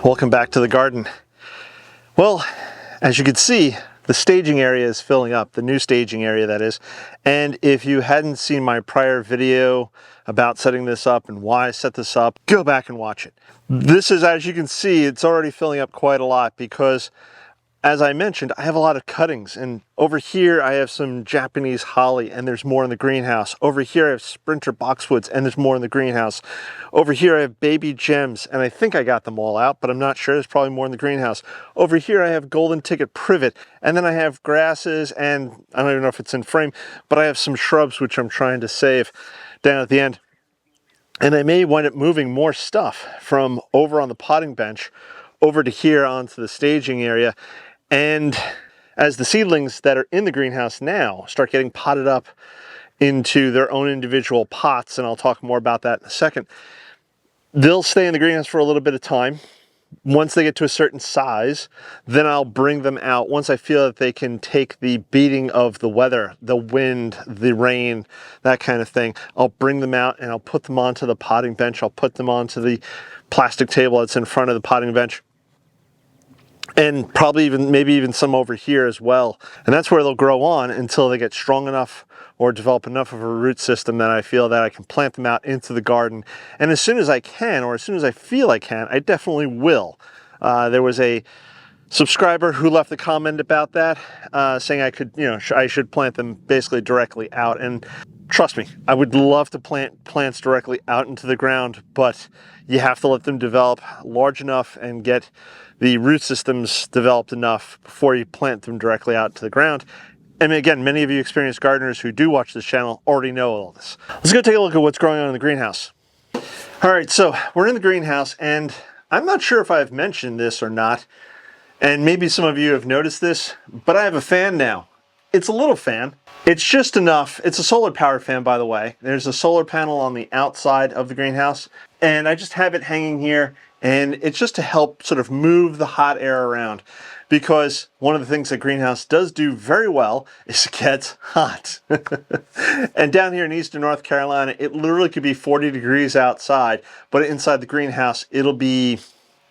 Welcome back to the garden. Well, as you can see, the staging area is filling up, the new staging area that is. And if you hadn't seen my prior video about setting this up and why I set this up, go back and watch it. This is, as you can see, it's already filling up quite a lot because, as I mentioned, I have a lot of cuttings, and over here I have some Japanese holly and there's more in the greenhouse. Over here I have sprinter boxwoods and there's more in the greenhouse. Over here I have baby gems, and I think I got them all out, but I'm not sure. There's probably more in the greenhouse. Over here I have golden ticket privet, and then I have grasses, and I don't even know if it's in frame, but I have some shrubs which I'm trying to save down at the end. And I may wind up moving more stuff from over on the potting bench over to here onto the staging area. And as the seedlings that are in the greenhouse now start getting potted up into their own individual pots, and I'll talk more about that in a second, they'll stay in the greenhouse for a little bit of time. Once they get to a certain size, then I'll bring them out once I feel that they can take the beating of the weather, the wind, the rain, that kind of thing. I'll bring them out and I'll put them onto the potting bench. I'll put them onto the plastic table that's in front of the potting bench. And probably maybe even some over here as well. And that's where they'll grow on until they get strong enough or develop enough of a root system that I feel that I can plant them out into the garden. And as soon as I can, or as soon as I feel I can, I definitely will. There was a subscriber who left a comment about that, saying I could, I should plant them basically directly out. And trust me, I would love to plant plants directly out into the ground, but you have to let them develop large enough and get the root systems developed enough before you plant them directly out to the ground. And again, many of you experienced gardeners who do watch this channel already know all this. Let's go take a look at what's going on in the greenhouse. All right, so we're in the greenhouse, and I'm not sure if I've mentioned this or not, and maybe some of you have noticed this, but I have a fan now. It's a little fan. It's just enough. It's a solar powered fan, by the way. There's a solar panel on the outside of the greenhouse, and I just have it hanging here, and it's just to help sort of move the hot air around, because one of the things that greenhouse does do very well is it gets hot. And down here in eastern North Carolina, it literally could be 40 degrees outside, but inside the greenhouse, it'll be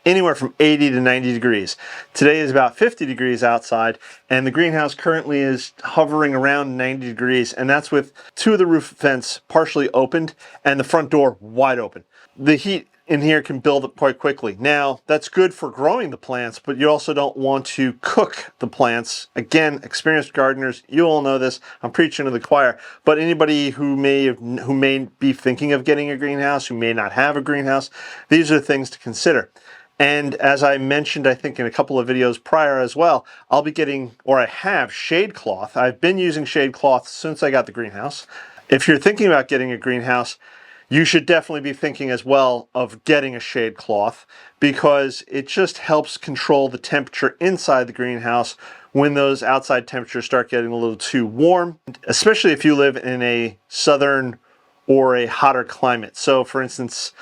anywhere from 80 to 90 degrees. Today is about 50 degrees outside, and the greenhouse currently is hovering around 90 degrees, and that's with two of the roof vents partially opened and the front door wide open. The heat in here can build up quite quickly. Now, that's good for growing the plants, but you also don't want to cook the plants. Again, experienced gardeners, you all know this. I'm preaching to the choir, but anybody who may be thinking of getting a greenhouse, who may not have a greenhouse, these are things to consider. And as I mentioned, I think in a couple of videos prior as well, I'll be getting, or I have, shade cloth. I've been using shade cloth since I got the greenhouse. If you're thinking about getting a greenhouse, you should definitely be thinking as well of getting a shade cloth, because it just helps control the temperature inside the greenhouse when those outside temperatures start getting a little too warm, especially if you live in a southern or a hotter climate. So for instance,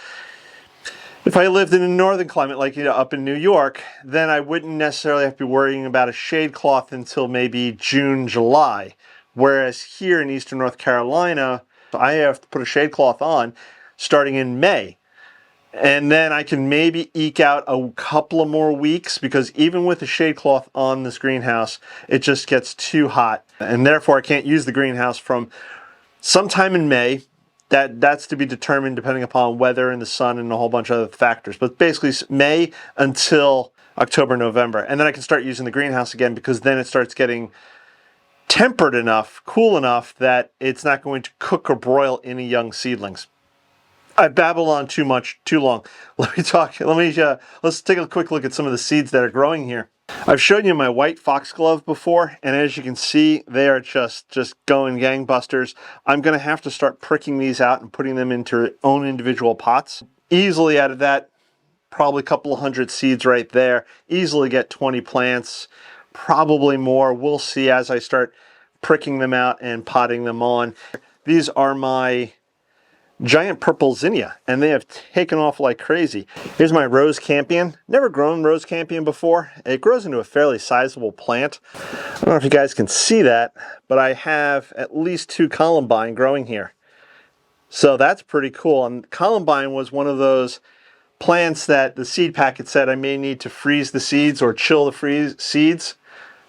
if I lived in a northern climate, like up in New York, then I wouldn't necessarily have to be worrying about a shade cloth until maybe June, July. Whereas here in eastern North Carolina, I have to put a shade cloth on starting in May. And then I can maybe eke out a couple of more weeks, because even with the shade cloth on this greenhouse, it just gets too hot. And therefore I can't use the greenhouse from sometime in May. That's to be determined depending upon weather and the sun and a whole bunch of other factors. But basically May until October, November. And then I can start using the greenhouse again, because then it starts getting tempered enough, cool enough, that it's not going to cook or broil any young seedlings. I babbled on too much, too long. Let's take a quick look at some of the seeds that are growing here. I've shown you my white foxglove before, and as you can see, they are just going gangbusters. I'm going to have to start pricking these out and putting them into their own individual pots. Easily out of that, probably a couple of hundred seeds right there. Easily get 20 plants, probably more. We'll see as I start pricking them out and potting them on. These are my giant purple zinnia, and they have taken off like crazy. Here's my rose campion. Never grown rose campion before. It grows into a fairly sizable plant. I don't know if you guys can see that, but I have at least 2 columbine growing here. So that's pretty cool. And columbine was one of those plants that the seed packet said I may need to freeze the seeds or chill the seeds,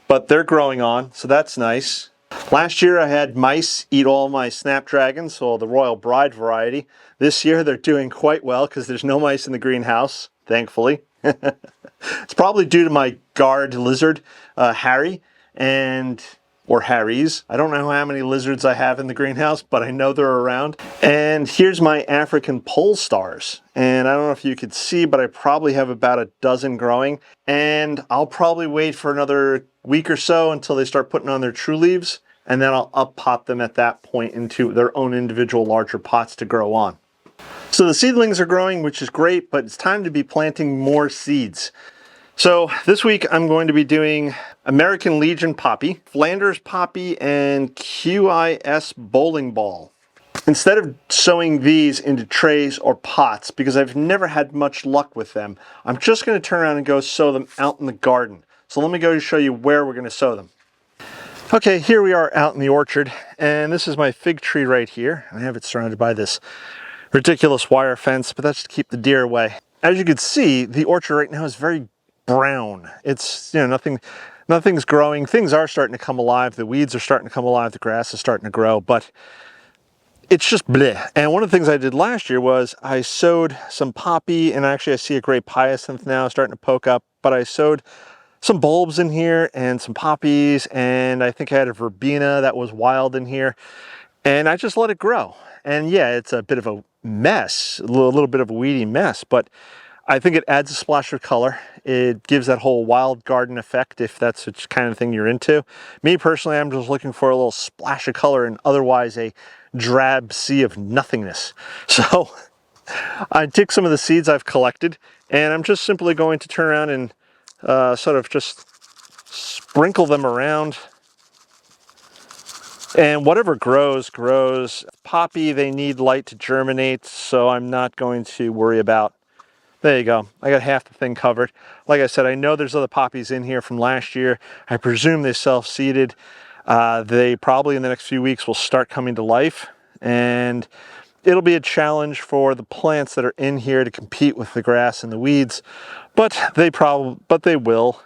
but they're growing on, so that's nice. Last year I had mice eat all my snapdragons, so the Royal Bride variety. This year they're doing quite well because there's no mice in the greenhouse, thankfully. It's probably due to my guard lizard, Harry, or Harry's. I don't know how many lizards I have in the greenhouse, but I know they're around. And here's my African pole stars. And I don't know if you could see, but I probably have about a dozen growing. And I'll probably wait for another week or so until they start putting on their true leaves. And then I'll up-pot them at that point into their own individual larger pots to grow on. So the seedlings are growing, which is great, but it's time to be planting more seeds. So this week I'm going to be doing American Legion poppy, Flanders poppy, and QIS bowling ball. Instead of sowing these into trays or pots, because I've never had much luck with them, I'm just going to turn around and go sow them out in the garden. So let me go show you where we're going to sow them. Okay, here we are out in the orchard, and this is my fig tree right here. I have it surrounded by this ridiculous wire fence, but that's to keep the deer away. As you can see, the orchard right now is very brown. It's, nothing's growing. Things are starting to come alive. The weeds are starting to come alive. The grass is starting to grow, but it's just bleh. And one of the things I did last year was I sowed some poppy, and actually I see a great hyacinth now starting to poke up, but I sowed some bulbs in here and some poppies, and I think I had a verbena that was wild in here, and I just let it grow. And yeah, it's a bit of a mess, a little bit of a weedy mess, but I think it adds a splash of color. It gives that whole wild garden effect if that's the kind of thing you're into. Me personally, I'm just looking for a little splash of color and otherwise a drab sea of nothingness. So I took some of the seeds I've collected, and I'm just simply going to turn around and sort of just sprinkle them around. And whatever grows, grows. Poppy, they need light to germinate, so I'm not going to worry about. There you go. I got half the thing covered. Like I said, I know there's other poppies in here from last year. I presume they self-seeded. They probably in the next few weeks will start coming to life, and it'll be a challenge for the plants that are in here to compete with the grass and the weeds, but they will.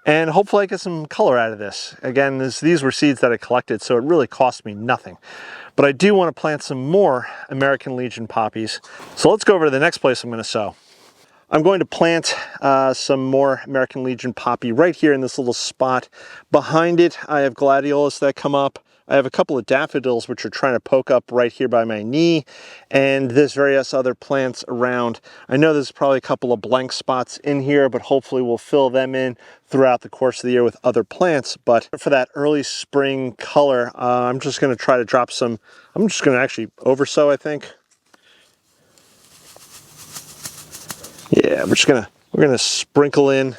And hopefully I get some color out of this. Again, these were seeds that I collected, so it really cost me nothing. But I do want to plant some more American Legion poppies. So let's go over to the next place I'm going to sow. I'm going to plant some more American Legion poppy right here in this little spot. Behind it, I have gladiolus that come up. I have a couple of daffodils which are trying to poke up right here by my knee, and there's various other plants around. I know there's probably a couple of blank spots in here, but hopefully we'll fill them in throughout the course of the year with other plants. But for that early spring color, I'm just going to try to drop some. I'm just going to actually oversow, I think. Yeah, we're gonna sprinkle in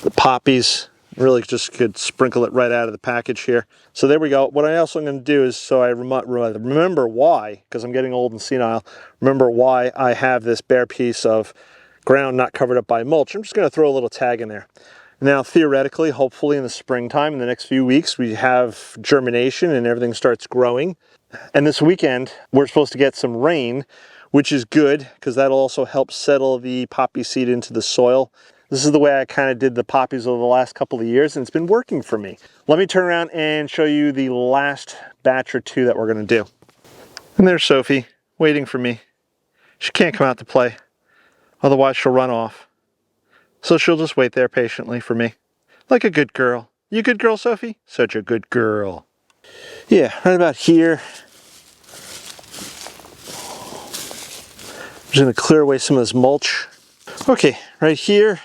the poppies. Really just could sprinkle it right out of the package here. So there we go. What I also am going to do is, so I remember why, because I'm getting old and senile, remember why I have this bare piece of ground not covered up by mulch. I'm just going to throw a little tag in there. Now, theoretically, hopefully in the springtime, in the next few weeks, we have germination and everything starts growing. And this weekend, we're supposed to get some rain, which is good because that'll also help settle the poppy seed into the soil. This is the way I kind of did the poppies over the last couple of years, and it's been working for me. Let me turn around and show you the last batch or two that we're going to do. And there's Sophie waiting for me. She can't come out to play, otherwise she'll run off. So she'll just wait there patiently for me, like a good girl. You a good girl, Sophie? Such a good girl. Yeah, right about here. I'm just going to clear away some of this mulch. Okay, right here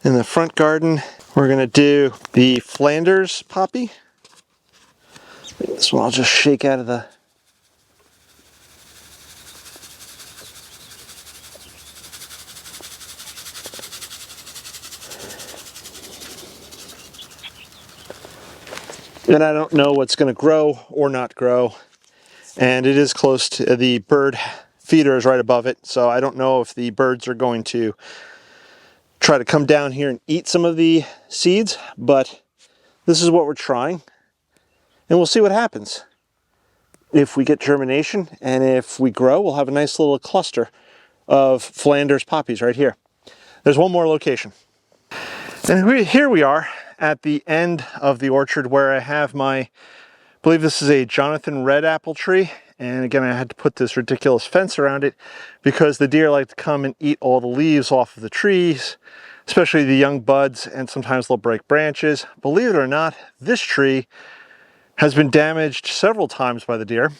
in the front garden, we're going to do the Flanders poppy. This one I'll just shake out of the... And I don't know what's going to grow or not grow. And it is close to the bird feeder is right above it. So I don't know if the birds are going to try to come down here and eat some of the seeds, but this is what we're trying. And we'll see what happens. if we get germination and if we grow, we'll have a nice little cluster of Flanders poppies right here. There's one more location. And here we are at the end of the orchard where I have my, I believe this is a Jonathan red apple tree. And again, I had to put this ridiculous fence around it because the deer like to come and eat all the leaves off of the trees, especially the young buds, and sometimes they'll break branches. Believe it or not, this tree has been damaged several times by the deer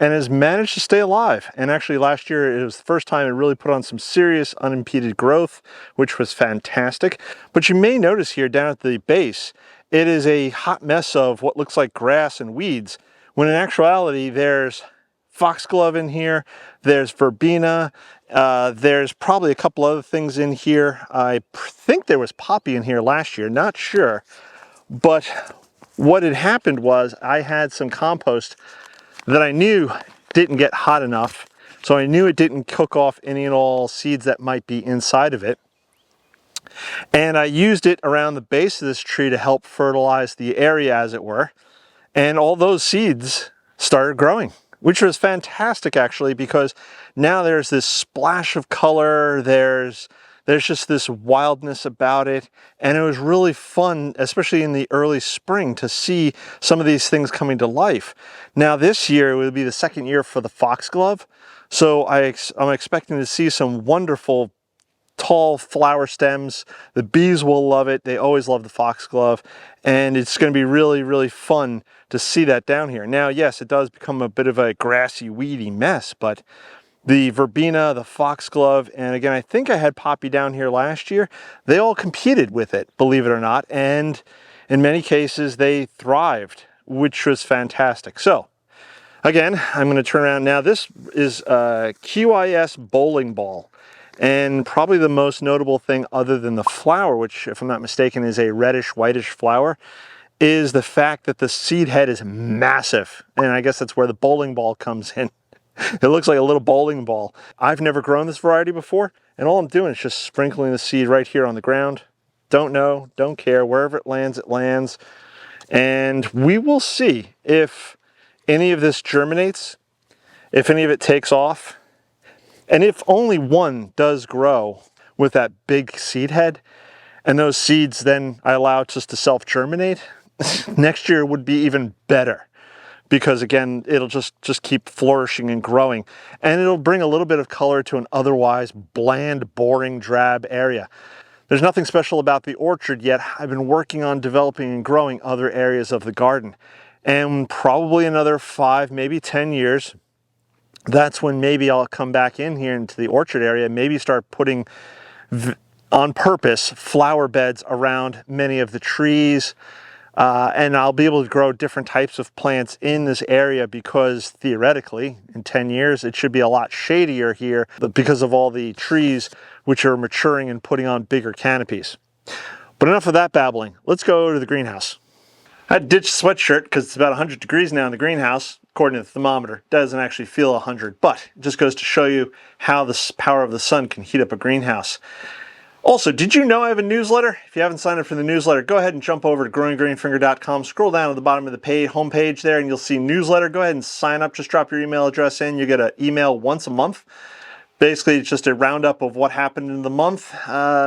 and has managed to stay alive. And actually last year, it was the first time it really put on some serious unimpeded growth, which was fantastic. But you may notice here down at the base, it is a hot mess of what looks like grass and weeds, when in actuality, there's foxglove in here, there's verbena, there's probably a couple other things in here. I think there was poppy in here last year, not sure. But what had happened was I had some compost that I knew didn't get hot enough, so I knew it didn't cook off any and all seeds that might be inside of it. And I used it around the base of this tree to help fertilize the area, as it were. And all those seeds started growing, which was fantastic actually, because now there's this splash of color, there's just this wildness about it, and it was really fun, especially in the early spring, to see some of these things coming to life. Now this year it will be the second year for the foxglove, so I'm expecting to see some wonderful tall flower stems. The bees will love it. They always love the foxglove, and it's going to be really, really fun to see that down here. Now, yes, it does become a bit of a grassy, weedy mess, but the verbena, the foxglove, and again, I think I had poppy down here last year. They all competed with it, believe it or not, and in many cases they thrived, which was fantastic. So again, I'm going to turn around now. This is a QIS bowling ball, and probably the most notable thing, other than the flower, which if I'm not mistaken is a reddish whitish flower, is the fact that the seed head is massive, and I guess that's where the bowling ball comes in. It looks like a little bowling ball. I've never grown this variety before, and all I'm doing is just sprinkling the seed right here on the ground. Don't know, don't care. Wherever it lands, it lands. And we will see if any of this germinates, if any of it takes off, and if only one does grow with that big seed head, and those seeds then I allow just to self-germinate, next year would be even better. Because again, it'll just keep flourishing and growing, and it'll bring a little bit of color to an otherwise bland, boring, drab area. There's nothing special about the orchard yet. I've been working on developing and growing other areas of the garden, and probably another 5, maybe 10 years, that's when maybe I'll come back in here into the orchard area, maybe start putting on purpose flower beds around many of the trees. And I'll be able to grow different types of plants in this area, because theoretically in 10 years it should be a lot shadier here, but because of all the trees which are maturing and putting on bigger canopies. But enough of that babbling. Let's go to the greenhouse. I ditched the sweatshirt because it's about 100 degrees now in the greenhouse, according to the thermometer. It doesn't actually feel 100, but it just goes to show you how the power of the sun can heat up a greenhouse. Also, did you know I have a newsletter? If you haven't signed up for the newsletter, go ahead and jump over to growinggreenfinger.com. Scroll down to the bottom of the homepage there, and you'll see newsletter. Go ahead and sign up. Just drop your email address in. You get an email once a month. Basically, it's just a roundup of what happened in the month,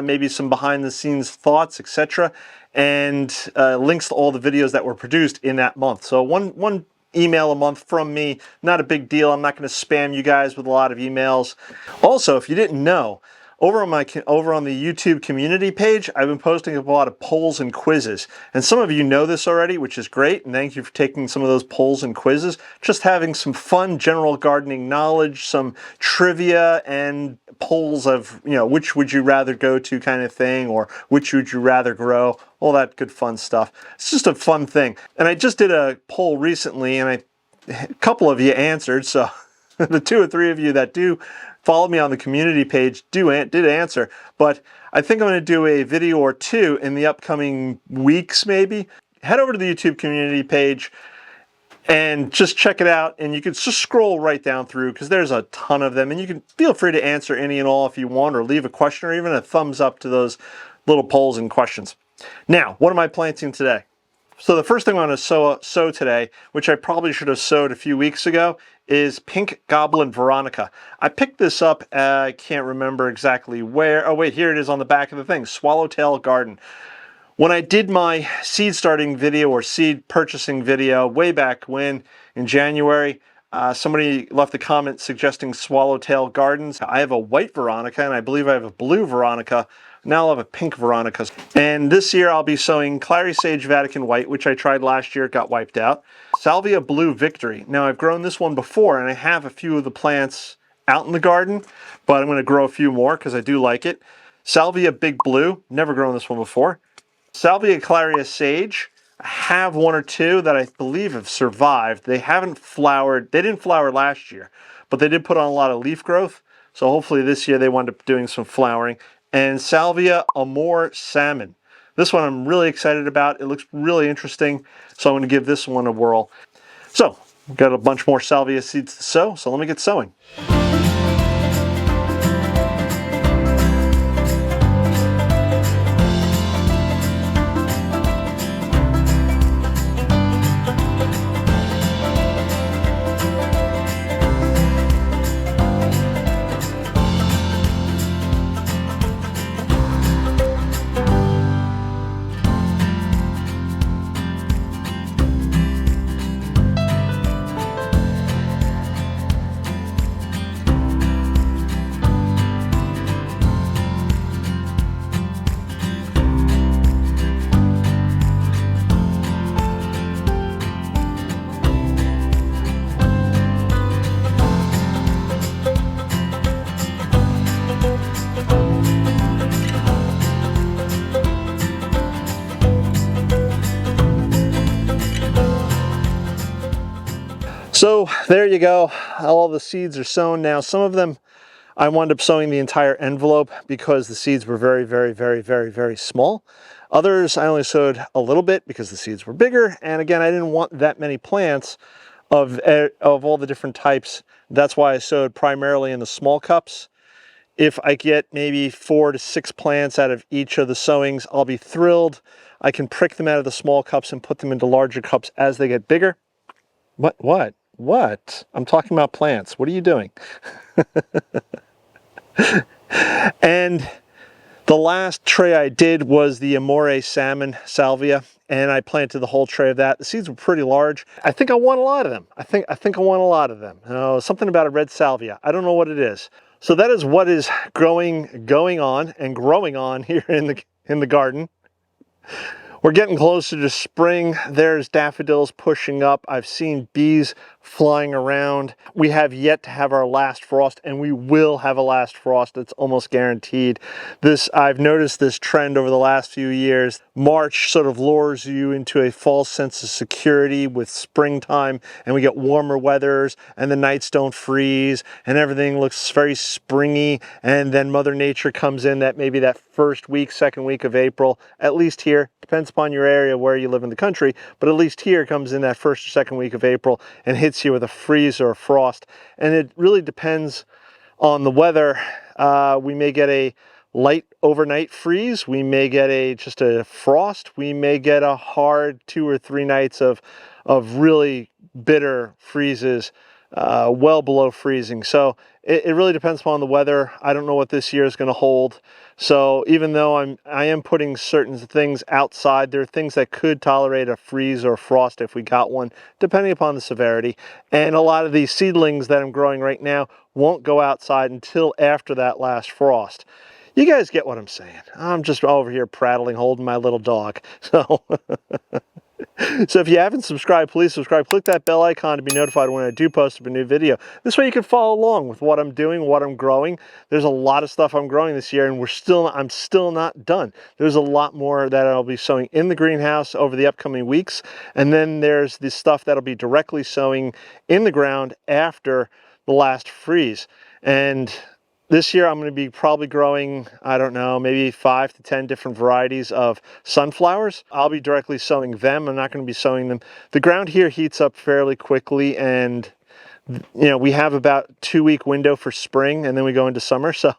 maybe some behind-the-scenes thoughts, etc., and links to all the videos that were produced in that month. So one email a month from me, not a big deal. I'm not going to spam you guys with a lot of emails. Also, if you didn't know, over on the YouTube community page, I've been posting a lot of polls and quizzes. And some of you know this already, which is great. And thank you for taking some of those polls and quizzes. Just having some fun general gardening knowledge, some trivia, and polls of, which would you rather go to kind of thing, or which would you rather grow, all that good fun stuff. It's just a fun thing. And I just did a poll recently, and a couple of you answered. So the 2 or 3 of you that do follow me on the community page did answer, but I think I'm going to do a video or 2 in the upcoming weeks maybe. Head over to the YouTube community page and just check it out, and you can just scroll right down through because there's a ton of them, and you can feel free to answer any and all if you want, or leave a question or even a thumbs up to those little polls and questions. Now, what am I planting today? So the first thing I want to sow today, which I probably should have sowed a few weeks ago, is Pink Goblin Veronica. I picked this up, I can't remember exactly where. Oh wait, here it is on the back of the thing, Swallowtail Garden. When I did my seed starting video or seed purchasing video way back when in January, somebody left a comment suggesting Swallowtail Gardens. I have a white Veronica and I believe I have a blue Veronica. Now I'll have a pink Veronica. And this year I'll be sowing Clary Sage Vatican White, which I tried last year, it got wiped out. Salvia Blue Victory. Now I've grown this one before and I have a few of the plants out in the garden, but I'm going to grow a few more because I do like it. Salvia Big Blue, never grown this one before. Salvia Claria Sage, I have one or two that I believe have survived. They haven't flowered, they didn't flower last year, but they did put on a lot of leaf growth. So hopefully this year they wind up doing some flowering. And Salvia Amore Salmon. This one I'm really excited about. It looks really interesting, so I'm going to give this one a whirl. So, we've got a bunch more salvia seeds to sow, so let me get sowing. So there you go, all the seeds are sown now. Some of them I wound up sowing the entire envelope because the seeds were very small. Others I only sowed a little bit because the seeds were bigger, and again I didn't want that many plants of all the different types. That's why I sowed primarily in the small cups. If I get maybe 4 to 6 plants out of each of the sowings, I'll be thrilled. I can prick them out of the small cups and put them into larger cups as they get bigger. What? I'm talking about plants. What are you doing? And the last tray I did was the Amore Salmon Salvia, and I planted the whole tray of that. The seeds were pretty large. I think I want a lot of them. I think I want a lot of them. Something about a red salvia. I don't know what it is. So that is what is going on here in the garden. We're getting closer to spring. There's daffodils pushing up. I've seen bees flying around. We have yet to have our last frost, and we will have a last frost. It's almost guaranteed. I've noticed this trend over the last few years. March sort of lures you into a false sense of security with springtime, and we get warmer weathers, and the nights don't freeze, and everything looks very springy, and then Mother Nature comes in maybe that first week, second week of April, at least here, depends upon your area where you live in the country, but at least here comes in that first or second week of April and hits you with a freeze or a frost. And it really depends on the weather. We may get a light overnight freeze, we may get just a frost, we may get a hard 2 or 3 nights of really bitter freezes, well below freezing. So it really depends upon the weather. I don't know what this year is going to hold. So even though I am putting certain things outside, there are things that could tolerate a freeze or frost if we got one, depending upon the severity. And a lot of these seedlings that I'm growing right now won't go outside until after that last frost. You guys get what I'm saying. I'm just over here prattling, holding my little dog. So if you haven't subscribed, please subscribe. Click that bell icon to be notified when I do post a new video. This way you can follow along with what I'm doing, what I'm growing. There's a lot of stuff I'm growing this year, and I'm still not done. There's a lot more that I'll be sowing in the greenhouse over the upcoming weeks. And then there's the stuff that'll be directly sowing in the ground after the last freeze. And this year I'm going to be probably growing, I don't know, maybe 5 to 10 different varieties of sunflowers. I'll be directly sowing them. I'm not going to be sowing them. The ground here heats up fairly quickly, and we have about 2-week window for spring, and then we go into summer. So,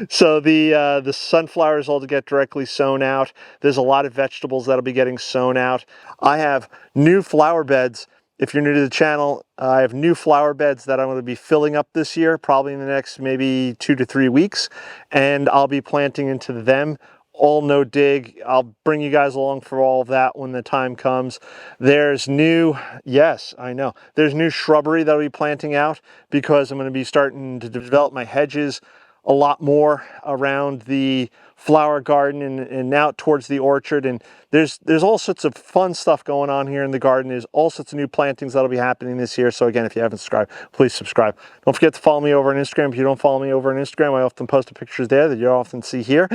so the sunflowers all to get directly sown out. There's a lot of vegetables that'll be getting sown out. I have new flower beds. If you're new to the channel, I have new flower beds that I'm going to be filling up this year, probably in the next maybe 2 to 3 weeks, and I'll be planting into them. All no dig. I'll bring you guys along for all of that when the time comes. There's new, yes, I know. There's new shrubbery that I'll be planting out because I'm going to be starting to develop my hedges a lot more around the flower garden and out towards the orchard. And there's all sorts of fun stuff going on here in the garden. There's all sorts of new plantings that'll be happening this year. So again, if you haven't subscribed, please subscribe. Don't forget to follow me over on Instagram. If you don't follow me over on Instagram, I often post pictures there that you often see here.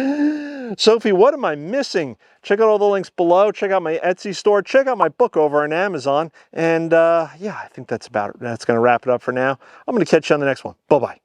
Sophie, what am I missing? Check out all the links below. Check out my Etsy store. Check out my book over on Amazon. And yeah, I think that's about it. That's going to wrap it up for now. I'm going to catch you on the next one. Bye-bye.